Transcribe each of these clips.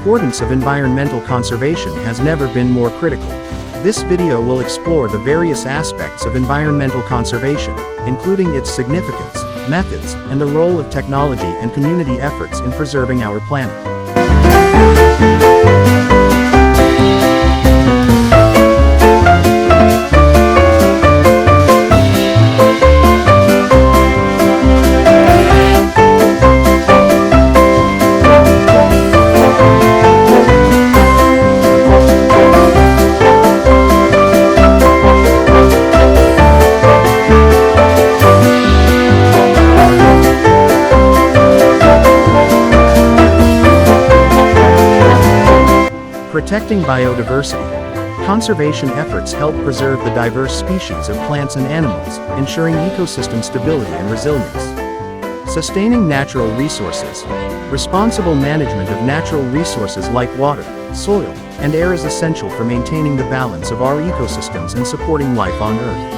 importance of environmental conservation has never been more critical. This video will explore the various aspects of environmental conservation, including its significance, methods, and the role of technology and community efforts in preserving our planet. Protecting biodiversity. Conservation efforts help preserve the diverse species of plants and animals, ensuring ecosystem stability and resilience. Sustaining natural resources. Responsible management of natural resources like water, soil, and air is essential for maintaining the balance of our ecosystems and supporting life on Earth.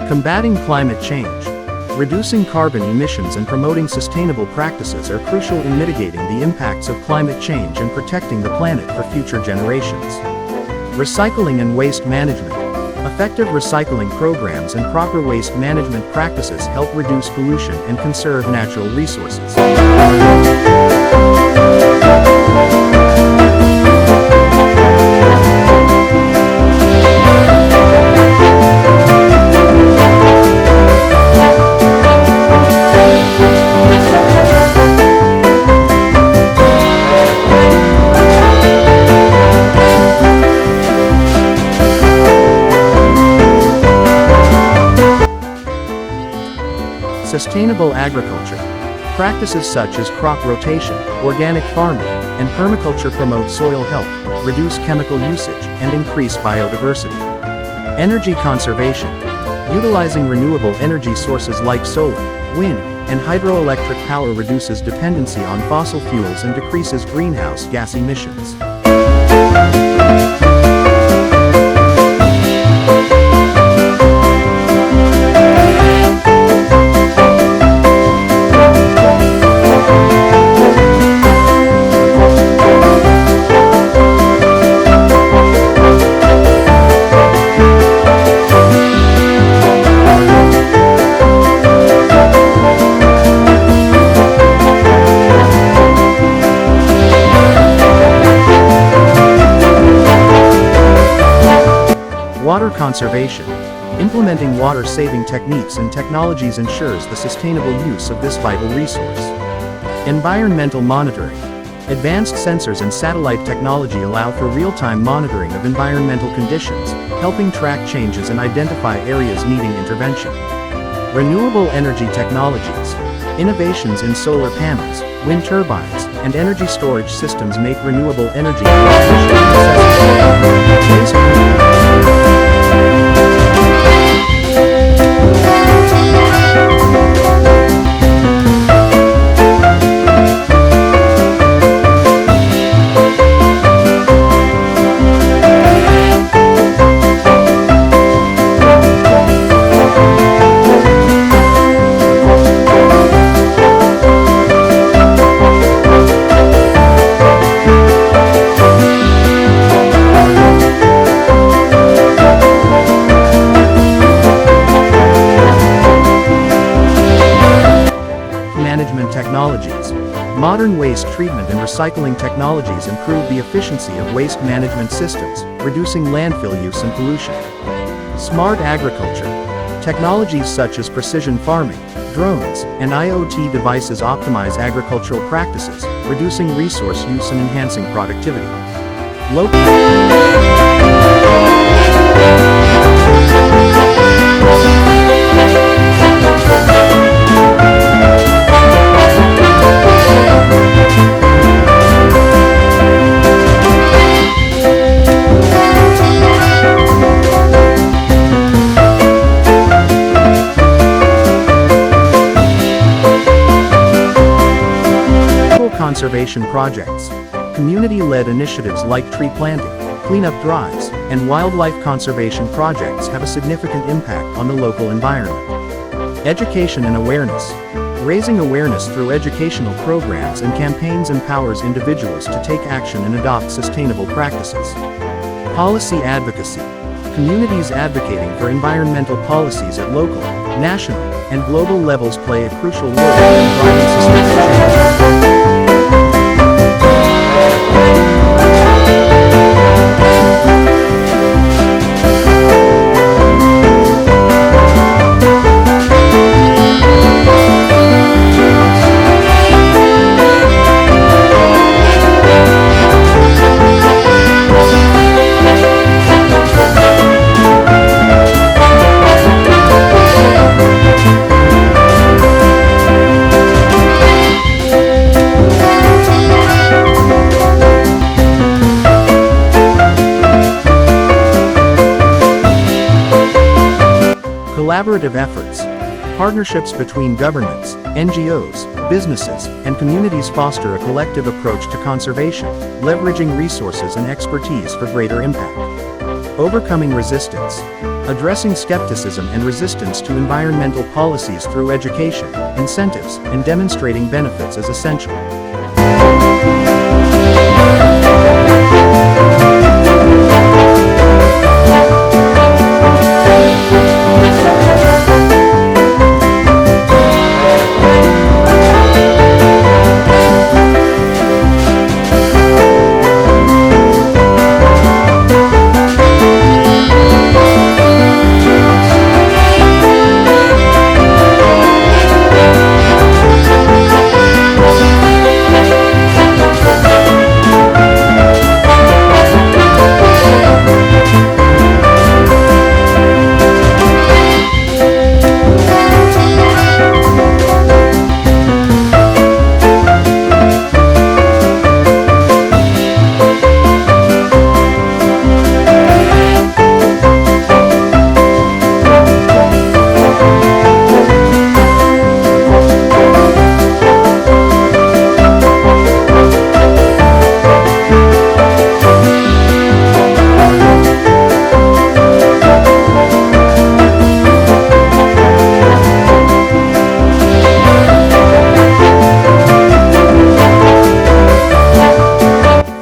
Combating climate change. Reducing carbon emissions and promoting sustainable practices are crucial in mitigating the impacts of climate change and protecting the planet for future generations. Recycling and waste management. Effective recycling programs and proper waste management practices help reduce pollution and conserve natural resources. Sustainable agriculture. Practices such as crop rotation, organic farming, and permaculture promote soil health, reduce chemical usage, and increase biodiversity. Energy conservation. Utilizing renewable energy sources like solar, wind, and hydroelectric power reduces dependency on fossil fuels and decreases greenhouse gas emissions. Water conservation. Implementing water-saving techniques and technologies ensures the sustainable use of this vital resource. Environmental monitoring. Advanced sensors and satellite technology allow for real-time monitoring of environmental conditions, helping track changes and identify areas needing intervention. Renewable energy technologies. Innovations in solar panels, wind turbines, and energy storage systems make renewable energy more efficient and accessible. Technologies. Modern waste treatment and recycling technologies improve the efficiency of waste management systems, reducing landfill use and pollution. Smart agriculture. Technologies such as precision farming, drones, and IoT devices optimize agricultural practices, reducing resource use and enhancing productivity. conservation projects. Community-led initiatives like tree planting, cleanup drives, and wildlife conservation projects have a significant impact on the local environment. Education and awareness. Raising awareness through educational programs and campaigns empowers individuals to take action and adopt sustainable practices. Policy advocacy. Communities advocating for environmental policies at local, national, and global levels play a crucial role in driving sustainable change. Collaborative efforts. Partnerships between governments, NGOs, businesses, and communities foster a collective approach to conservation, leveraging resources and expertise for greater impact. Overcoming resistance. Addressing skepticism and resistance to environmental policies through education, incentives, and demonstrating benefits is essential.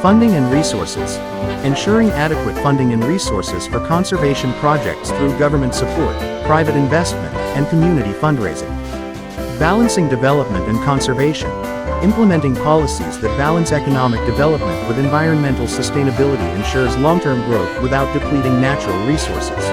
Funding and resources. Ensuring adequate funding and resources for conservation projects through government support, private investment, and community fundraising. Balancing development and conservation. Implementing policies that balance economic development with environmental sustainability ensures long-term growth without depleting natural resources.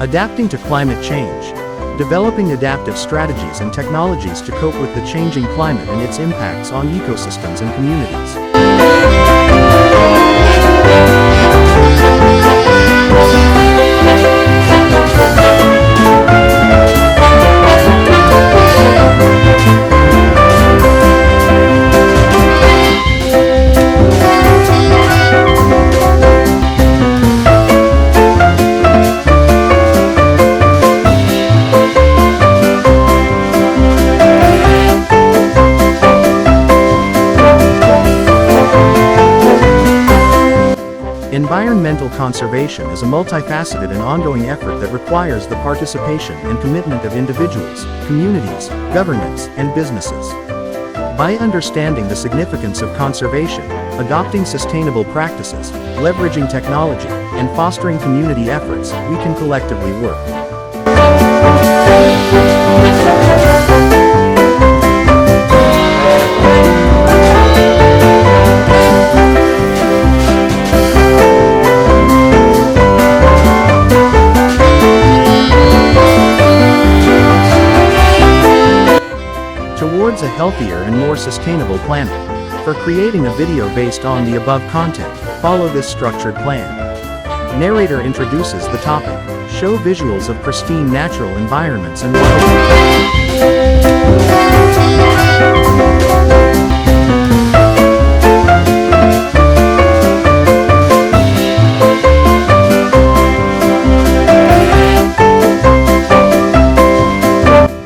Adapting to climate change. Developing adaptive strategies and technologies to cope with the changing climate and its impacts on ecosystems and communities. Environmental conservation is a multifaceted and ongoing effort that requires the participation and commitment of individuals, communities, governments, and businesses. By understanding the significance of conservation, Adopting sustainable practices, leveraging technology, and fostering community efforts, we can collectively work towards a healthier and more sustainable planet. For creating a video based on the above content, follow this structured plan. Narrator introduces the topic. Show visuals of pristine natural environments and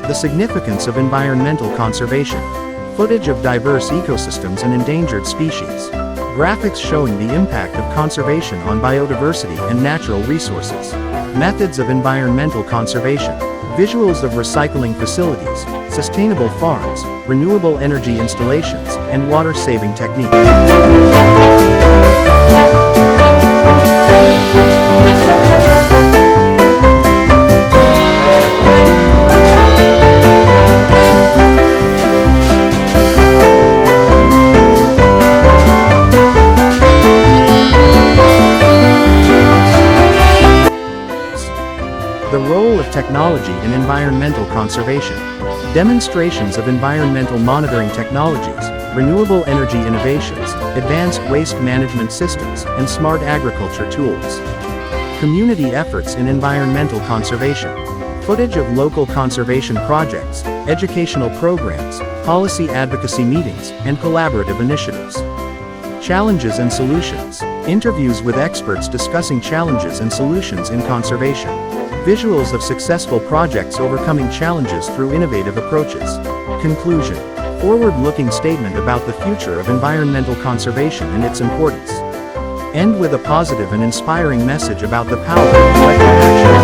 the significance of environmental conservation. Footage of diverse ecosystems and endangered species. Graphics showing the impact of conservation on biodiversity and natural resources. Methods of environmental conservation. Visuals of recycling facilities, sustainable farms, renewable energy installations, and water-saving techniques. The role of technology in environmental conservation. Demonstrations of environmental monitoring technologies, renewable energy innovations, advanced waste management systems, and smart agriculture tools. Community efforts in environmental conservation. Footage of local conservation projects, educational programs, policy advocacy meetings, and collaborative initiatives. Challenges and solutions. Interviews with experts discussing challenges and solutions in conservation. Visuals of successful projects overcoming challenges through innovative approaches. Conclusion. Forward-looking statement about the future of environmental conservation and its importance. End with a positive and inspiring message about the power of collective action.